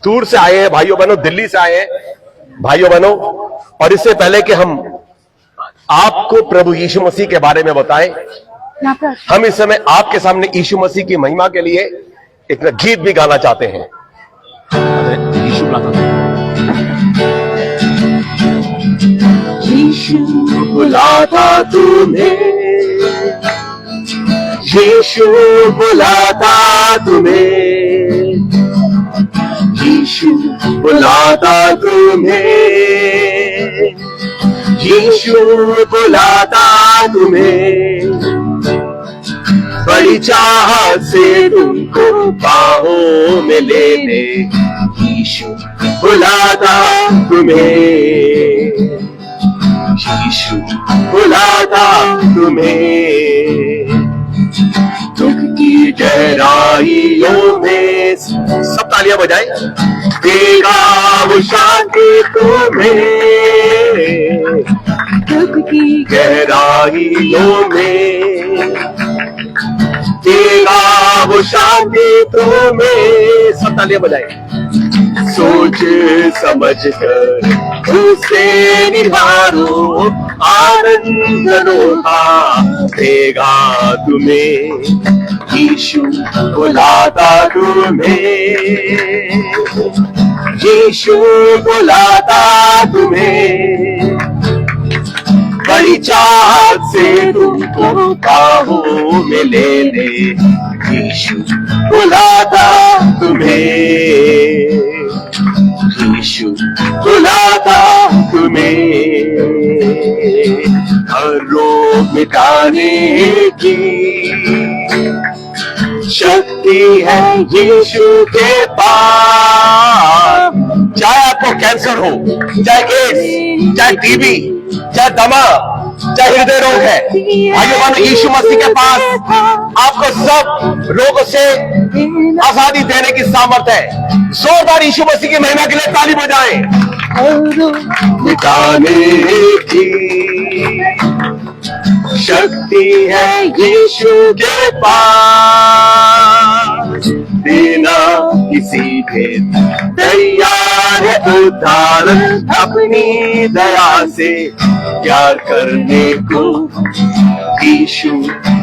दूर से आए हैं भाइयों बहनों, दिल्ली से आए हैं भाइयों बहनों। और इससे पहले कि हम आपको प्रभु यीशु मसीह के बारे में बताएं, हम इस समय आपके सामने यीशु मसीह की महिमा के लिए एक गीत भी गाना चाहते हैं। यीशु बुलाता तुम्हें, यीशु बुलाता तुम्हें, यीशु बुलाता तुम्हें, यीशु बुलाता तुम्हें, बड़ी चाहत से तुमको बाहों में लेने यीशु बुलाता तुम्हें, यीशु बुलाता तुम्हें। दुख की गहराइयों में सब तालियां बजाएं, देगा वो शांति तुम्हें, दुख की गहराइयों में देगा वो शांति तुम्हें। सब तालियां बजाएं। सोच समझ कर उसे निहारो, आनंद अनोखा देगा तुम्हें, यीशु बुलाता तुम्हें, यीशु बुलाता तुम्हें, बड़ी चाहत से तुमको बाहों में लेने यीशु बुलाता तुम्हें, यीशु बुलाता तुम्हें। हर रोग मिटाने की शक्ति है यीशु के पास। चाहे आपको कैंसर हो, चाहे एड्स, चाहे टीबी, चाहे दमा, चाहे हृदय रोग है, भाइयों बहनों, यीशु मसीह के पास आपको सब रोगों से आजादी देने की सामर्थ्य है। जोरदार यीशु मसीह की महिमा के लिए ताली बजाएं। मिटाने की शक्ति है यीशु के पास, बिना किसी के तैयार है उद्धारण अपनी दया से प्यार करने को, यीशु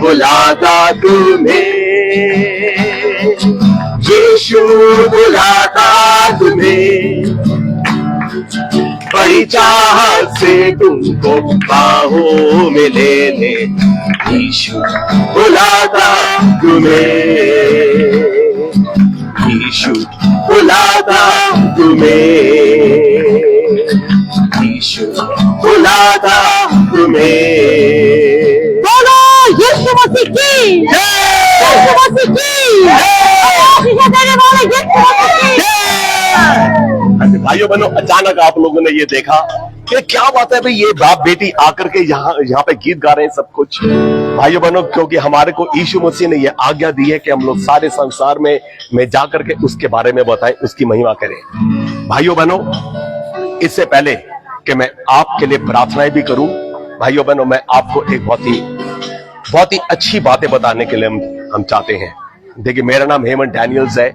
बुलाता तुम्हें, यीशु बुलाता तुम्हें, बड़ी चाहत से तुमको बाहों में लेने यीशु बुलाता तुम्हें, यीशु बुलाता तुम्हें, यीशु बुलाता तुम्हें। बोलो यीशु मसीह की, यीशु मसीह की, आशीष देने वाले यीशु मसीह की। भाइयों बहनों, अचानक आप लोगों ने ये देखा कि क्या बात है भाई, ये बाप बेटी आकर के यहाँ पे गीत गा रहे हैं सब कुछ। भाइयों बहनों, क्योंकि हमारे को यीशु मसीह ने ये आज्ञा दी है कि हम लोग सारे संसार में जाकर के उसके बारे में बताएं, उसकी महिमा करें। भाइयों बहनों, इससे पहले कि मैं आपके लिए प्रार्थनाएं भी करूं, भाइयों बहनों, मैं आपको एक बहुत ही अच्छी बातें बताने के लिए हम चाहते हैं। देखिए, मेरा नाम हेमंत डैनियल्स है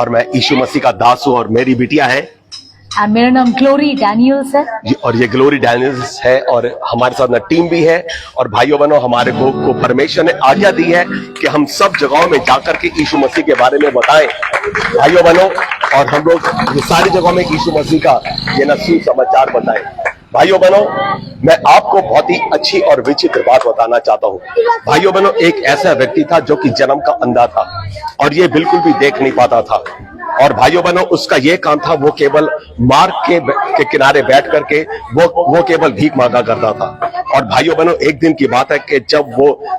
और मैं यीशु मसीह का दास हूं, और मेरी बिटिया है, मेरा नाम ग्लोरी डैनियल्स है, और ये ग्लोरी डैनियल्स है, और हमारे साथ ना टीम भी है। और भाइयों बहनों, हमारे को परमेश्वर ने आज्ञा दी है कि हम सब जगहों में जाकर के यीशु मसीह के बारे में बताएं, भाइयों बहनों, और हम लोग सारी जगहों में यीशु मसीह का ये ना सुसमाचार बताएं। भाइयों बहनों, मैं आपको बहुत ही अच्छी और विचित्र बात बताना चाहता हूँ। भाइयों बहनों, एक ऐसा व्यक्ति था जो कि जन्म का अंधा था और ये बिल्कुल भी देख नहीं पाता था। और भाइयों बहनों, उसका ये काम था, वो केवल मार्ग के किनारे बैठ करके वो केवल भीख मांगा करता था। और भाइयों बहनों, एक दिन की बात है कि जब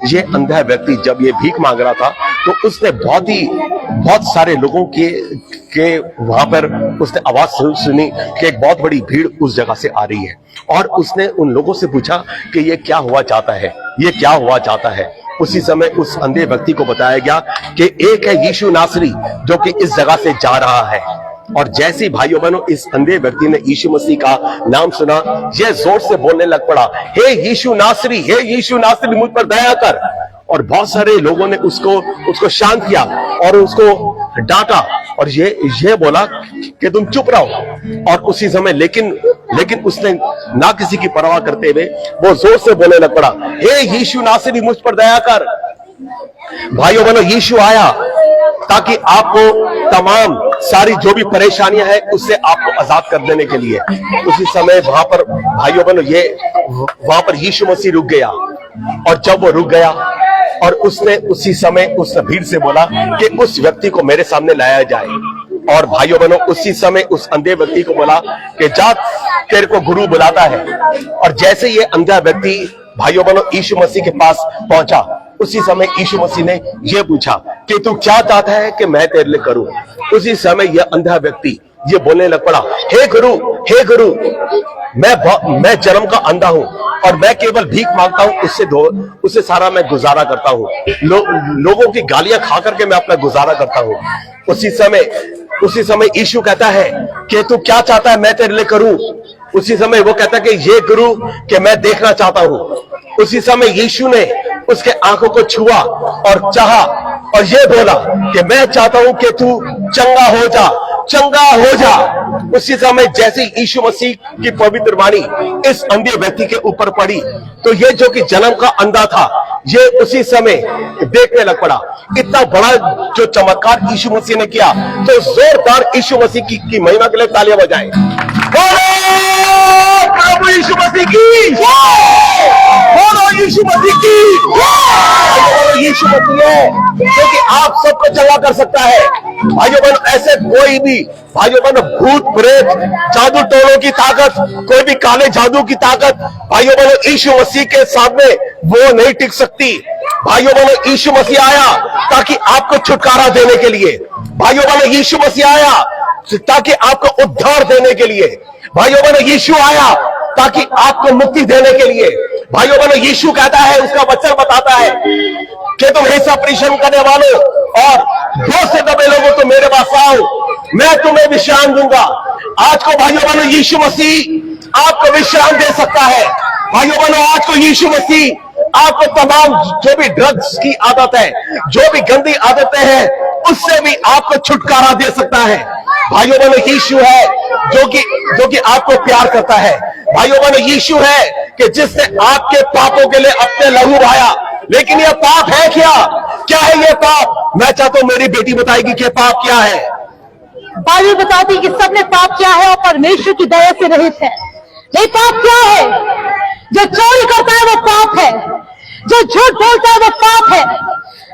ये अंधा व्यक्ति जब ये भीख मांग रहा था, तो उसने बहुत सारे लोगों के वहां पर उसने आवाज सुनी कि एक बहुत बड़ी भीड़ उस जगह से आ रही है। और उसने उन लोगों से पूछा कि ये क्या हुआ चाहता है, ये क्या हुआ चाहता है। उसी समय उस अंधे व्यक्ति को बताया गया कि एक है यीशु नासरी जो कि इस जगह से जा रहा है। और जैसे भाइयों बहनों इस अंधे व्यक्ति ने यीशु मसीह का नाम सुना, यह जोर से बोलने लग पड़ा, हे यीशु नासरी, हे यीशु नासरी, मुझ पर दया कर। और बहुत सारे लोगों ने उसको शांत किया और उसको डांटा और ये बोला कि तुम चुप रहो। और उसी समय लेकिन उसने ना किसी की परवाह करते हुए वो जोर से बोलने लग पड़ा, हे यीशु नासरी, मुझ पर दया कर। भाइयों बहनों, यीशु आया ताकि आपको तमाम सारी जो भी परेशानियां हैं उससे आपको आजाद कर देने के लिए। उसी समय वहां पर भाइयों बहनों वहां पर यीशु मसीह रुक गया। और जब वो रुक गया और उसने उसी समय उस भीड़ से बोला कि उस व्यक्ति को मेरे सामने लाया जाए। और भाइयों बहनों, उसी समय उस अंधे व्यक्ति को बोला कि जा, तेरे को गुरु बुलाता है। और जैसे ये अंधा व्यक्ति भाइयों बहनों यीशु मसीह के पास पहुंचा, उसी समय यीशु मसीह ने यह पूछा कि तू क्या चाहता है कि मैं तेरे लिए करूं। उसी समय यह अंधा व्यक्ति ये बोलने लग पड़ा, हे गुरु, मैं जन्म का अंधा हूं और मैं केवल भीख मांगता हूं, उससे सारा मैं गुजारा करता हूं। लोगों की गालियां खा करके मैं अपना गुजारा करता हूं। उसी समय यीशु कहता है कि तू क्या चाहता है मैं तेरे लिए करूं। उसी समय वो कहता है कि ये गुरु कि मैं देखना चाहता हूं। उसी समय यीशु ने उसके आंखों को छुआ और चाहा और ये बोला कि मैं चाहता हूं कि तू चंगा हो जा। उसी समय जैसे यीशु मसीह की पवित्र वाणी इस अंधे व्यक्ति के ऊपर पड़ी तो ये जो कि जन्म का अंधा था ये उसी समय देखने लग पड़ा। इतना बड़ा जो चमत्कार यीशु मसीह ने किया, तो जोरदार यीशु मसीह की महिमा के लिए तालियां बजाएं। प्रभु यीशु मसीह की, बोलो यीशु मसीह की। बोलो यीशु मसीह है क्योंकि आप सबको चंगा कर सकता है। भाइयों बहनों, ऐसे कोई भी भाइयों बहनों भूत प्रेत जादू टोलों की ताकत, कोई भी काले जादू की ताकत भाइयों बहनों यीशु मसीह के सामने वो नहीं टिक सकती। भाइयों बहनों, यीशु मसीह आया ताकि आपको छुटकारा देने के लिए। भाइयों बहनों, यीशु मसीह आया ताकि आपको उद्धार देने के लिए। भाइयों बहनों, यीशु आया ताकि आपको मुक्ति देने के लिए। भाइयों बहनों, यीशु कहता है, उसका वचन बताता है कि तुम हिस्सा परिश्रम करने वालों और बोझ से दबे लोगों तो मेरे पास आओ, मैं तुम्हें विश्राम दूंगा। आज को भाइयों बहनों यीशु मसीह आपको विश्राम दे सकता है। भाइयों बहनों, आज को यीशु मसीह आपको तमाम जो भी ड्रग्स की आदत है, जो भी गंदी आदतें हैं, उससे भी आपको छुटकारा दे सकता है। भाइयों बहनों, यीशु है जो कि आपको प्यार करता है। भाइयों बहनों, यीशु है कि जिसने आपके पापों के लिए अपने लहू बहाया। लेकिन यह पाप है क्या है ये पाप? मैं चाहता हूं मेरी बेटी बताएगी कि पाप क्या है। बाइबल बताती है कि सबने पाप किया है और परमेश्वर की दया से रहित है। ये पाप क्या है? जो चोरी करता है वो पाप है, जो झूठ बोलता है वो पाप है,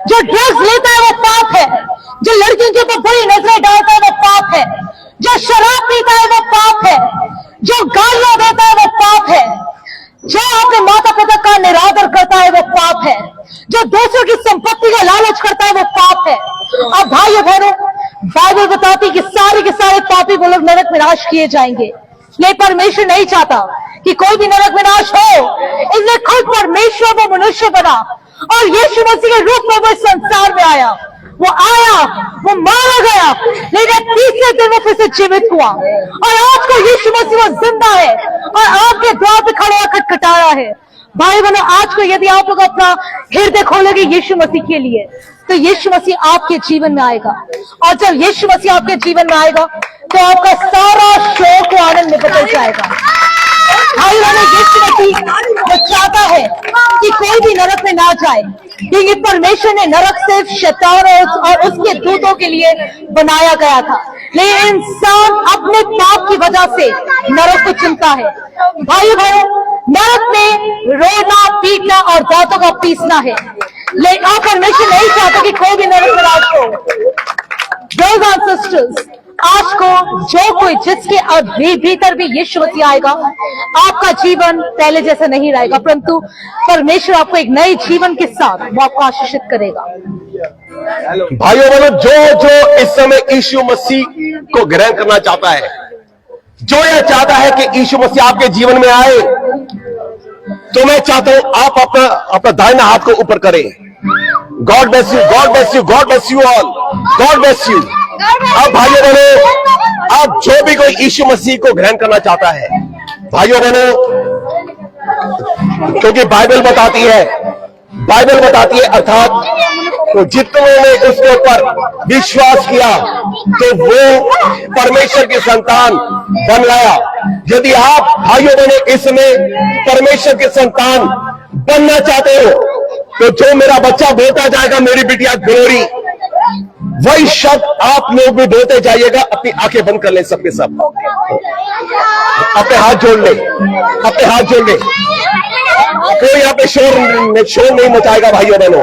जो ड्रग्स लेता है वो पाप है, जो लड़कियों के ऊपर बुरी नजरें डालता है वो पाप है, जो शराब पीता है वो पाप है, जो गालियां देता है वो पाप है, जो अपने माता पिता का निरादर करता है वो पाप है, जो दूसरों की संपत्ति का लालच करता है वो पाप है। अब भाइयों बहनों, बाइबल बताती कि सारे के सारे पापी वो लोग नरक में नाश किए जाएंगे। ये परमेश्वर नहीं चाहता कि कोई भी नरक में नाश हो, इसलिए खुद परमेश्वर वो मनुष्य बना और यीशु मसीह के रूप में वो संसार में आया। वो मारा गया, लेकिन तीसरे दिन वो फिर से जीवित हुआ। और आज को यीशु मसीह वो जिंदा है और आपके द्वार पे खड़ा खटखटा रहा है। भाई बहनों, आज को यदि आप लोग अपना हृदय खोलेंगे यीशु मसीह के लिए, तो यीशु मसीह आपके जीवन में आएगा। और जब यीशु मसीह आपके जीवन में आएगा तो आपका सारा शोक और आनंद में बदल जाएगा। भाई बहनों, यीशु मसीह वो चाहता है कि कोई भी नरक में ना जाए, क्योंकि परमेश्वर ने नरक सिर्फ शैतान और उसके दूतों के लिए बनाया गया था। लेकिन इंसान अपने पाप की वजह से नरक को चुनता है। भाई बहनों, नरक में रोना, पीटना और दांतों का पीसना है, लेकिन परमेश्वर नहीं चाहता कि कोई भी नरक में राज हो। ब्रदर्स एंड सिस्टर्स, आज को जो कोई जिसके भीतर भी यीशु मसीह आएगा, आपका जीवन पहले जैसा नहीं रहेगा, परंतु परमेश्वर आपको एक नए जीवन के साथ वो आपको आशीषित करेगा। भाइयों बहनों, जो इस समय यीशु मसीह को ग्रहण करना चाहता है, जो यह चाहता है कि यीशु मसीह आपके जीवन में आए, तो मैं चाहता हूं आप अपना दाहिना हाथ को ऊपर करें। God bless you, God bless you, God bless you all, God bless you. अब भाइयों बहनों, अब जो भी कोई यीशु मसीह को ग्रहण करना चाहता है, भाइयों बहनों, क्योंकि बाइबल बताती है अर्थात तो जितनों ने उसके ऊपर विश्वास किया तो वो परमेश्वर की संतान बन गया। यदि आप भाइयों बहनों इसमें परमेश्वर की संतान बनना चाहते हो तो जो मेरा बच्चा बोलता जाएगा मेरी बिटिया ग्लोरी, वही शब्द आप लोग भी बोलते जाइएगा। अपनी आंखें बंद कर ले सबके सब, अपने हाथ जोड़ ले, अपने हाथ जोड़ ले। कोई यहाँ पे शोर नहीं मचाएगा भाइयों बहनों।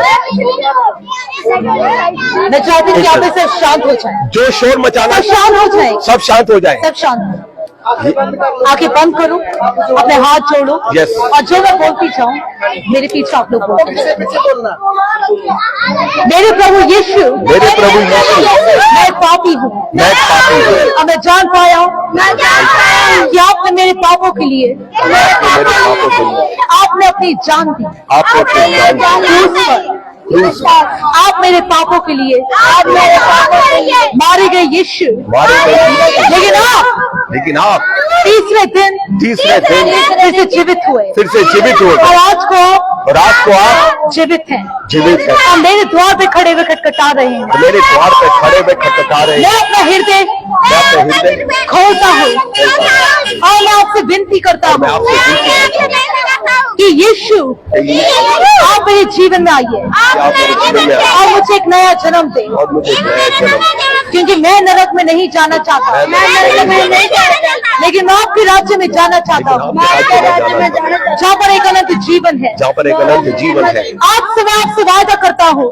मैं चाहती हूँ कि यहाँ पे सब शांत हो जाए। जो शोर मचाना सब शांत हो जाए, सब शांत हो जाए। सब शांत। आंखें बंद करो, अपने हाथ जोड़ो। Yes. और जो मैं बोलती जाऊं मेरे पीछे आप लोग बोलो। मेरे प्रभु यीशु, मेरे प्रभु यीशु, मैं पापी हूँ, मैं पापी हूँ। और मैं जान पाया हूँ कि आपने मेरे पापों के लिए आपने अपनी जान दी। आपने अपनी जान दी। क्रूस पर आप मेरे पापों के लिए मारे गए यीशु। लेकिन आप तीसरे दिन फिर से जीवित हुए। और आज को आप जीवित हैं। और मेरे द्वार पे खड़े हुए खटखटा रहे हैं। मेरे द्वार पे खड़े हुए खटखटा रहे हैं। मैं अपना हृदय खोलता हूँ और मैं आपसे विनती करता हूँ कि यीशु आप मेरे जीवन में आइए और मुझे एक नया जन्म दे, क्योंकि मैं नरक में नहीं जाना चाहता, लेकिन मैं आपके राज्य में जाना चाहता हूँ जहाँ पर एक अनंत जीवन है। आज से मैं आपसे वादा करता हूँ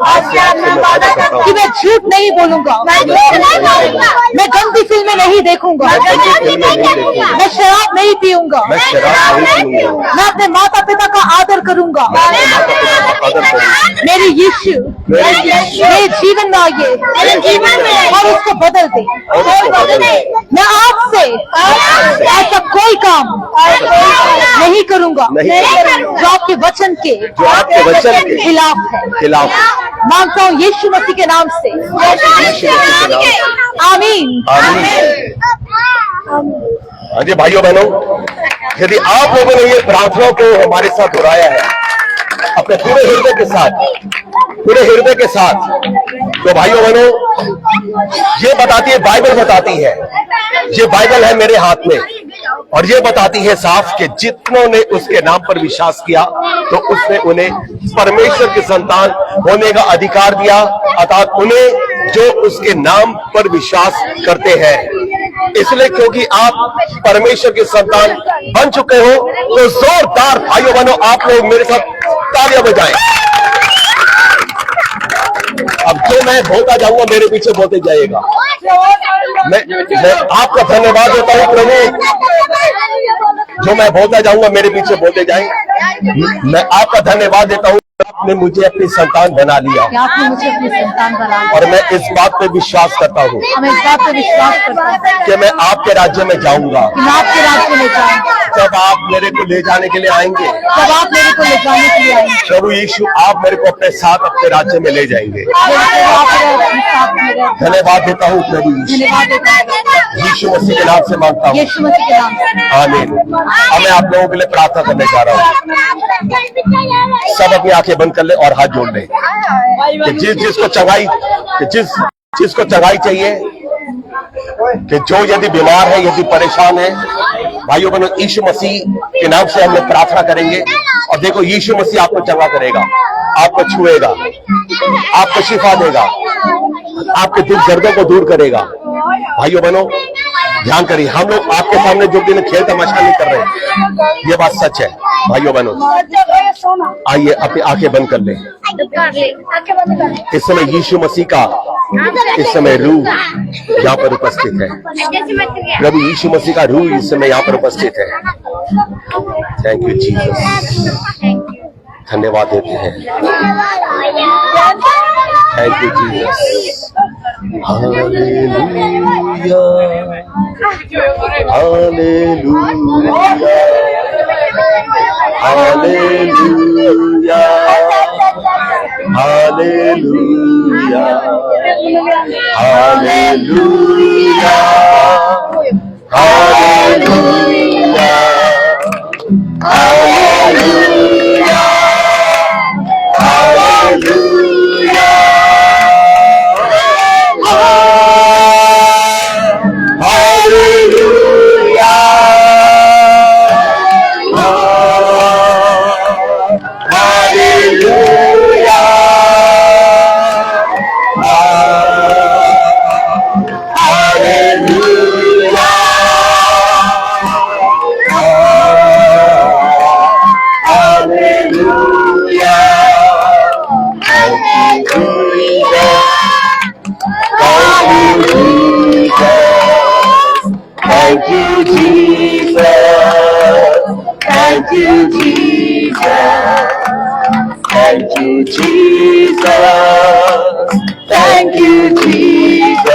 कि मैं झूठ नहीं बोलूंगा, मैं गंदी फिल्में नहीं देखूंगा, मैं शराब नहीं पीऊंगा, मैं अपने माता पिता का आदर करूंगा। मेरे यीशु मेरे जीवन में आइए और उसको बदल दे। मैं आपसे ऐसा कोई काम नहीं करूंगा जो आपके वचन के खिलाफ है। मांगता हूँ यीशु मसीह के नाम से, आमीन। जी भाइयों बहनों, यदि आप लोगों ने ये प्रार्थना को हमारे साथ दोहराया है अपने पूरे हृदय के साथ, तो भाइयों बहनों ये बताती है, बाइबल बताती है, ये बाइबल है मेरे हाथ में, और ये बताती है साफ कि जितनों ने उसके नाम पर विश्वास किया तो उसने उन्हें परमेश्वर की संतान होने का अधिकार दिया, अर्थात उन्हें जो उसके नाम पर विश्वास करते हैं। इसलिए क्योंकि आप परमेश्वर की संतान बन चुके हो तो जोरदार भाइयों बहनों आप लोग मेरे साथ तालियां बजाएं। अब जो मैं बोलता जाऊंगा मेरे पीछे बोलते जाइएगा। मैं आपका धन्यवाद देता हूं प्रभु, जो मैं बोलता जाऊंगा मेरे पीछे बोलते जाएं। मैं आपका धन्यवाद देता हूं, आपने मुझे अपनी संतान बना लिया, आपने मुझे अपनी संतान बना लिया, और मैं इस बात पे विश्वास करता हूँ कि मैं आपके राज्य में जाऊंगा। आपके राज्य में जाऊंगा जब आप मेरे को ले जाने के लिए आएंगे, प्रभु यीशु आप मेरे को अपने साथ अपने राज्य में ले जाएंगे। धन्यवाद देता हूँ प्रभु यीशु मसीह के नाम से मांगता हूँ, आमीन। अब मैं आप लोगों के लिए प्रार्थना करने जा रहा हूँ। सब अपनी आंखें बंद कर ले और हाथ जोड़ ले कि जिस जिसको चंगाई चाहिए, कि जो यदि बीमार है, यदि परेशान है, भाइयों बहनों यीशु मसीह के नाम से हम लोग प्रार्थना करेंगे। और देखो यीशु मसीह आपको चंगा करेगा, आपको छुएगा, आपको शिफा देगा, आपके दुख दर्दों को दूर करेगा। भाइयों बहनों ध्यान करिए, हम लोग आपके सामने जो दिन खेल तमाशा नहीं कर रहे, ये बात सच है। भाइयों बहनों आइए अपनी आंखें बंद कर ले। इस समय यीशु मसीह का इस समय रूह यहाँ पर उपस्थित है। प्रभु यीशु मसीह का रूह इस समय यहाँ पर उपस्थित है। थैंक यू जीसस, धन्यवाद देते हैं। Thank you Jesus. Hallelujah, hallelujah, hallelujah, hallelujah, hallelujah, hallelujah, hallelujah, hallelujah, Thank you, Jesus. Thank you, Jesus. Thank you, Jesus. Thank you, Jesus.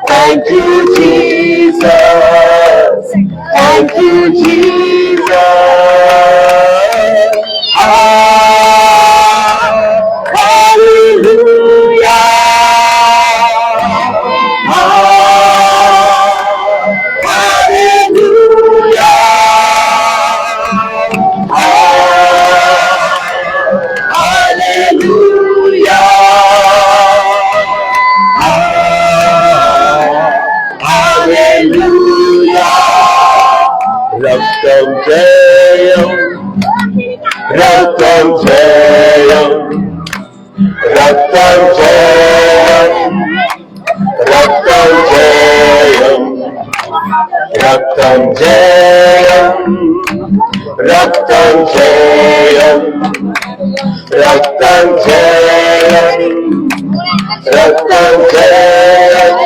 Thank you, Jesus. Thank you, Jesus. Hallelujah. Rakam Jayam, Rakam Jayam, Rakam Jayam, Rakam Jayam, Rakam Jayam, Rakam Jayam, Rakam Jayam, Rakam Jayam,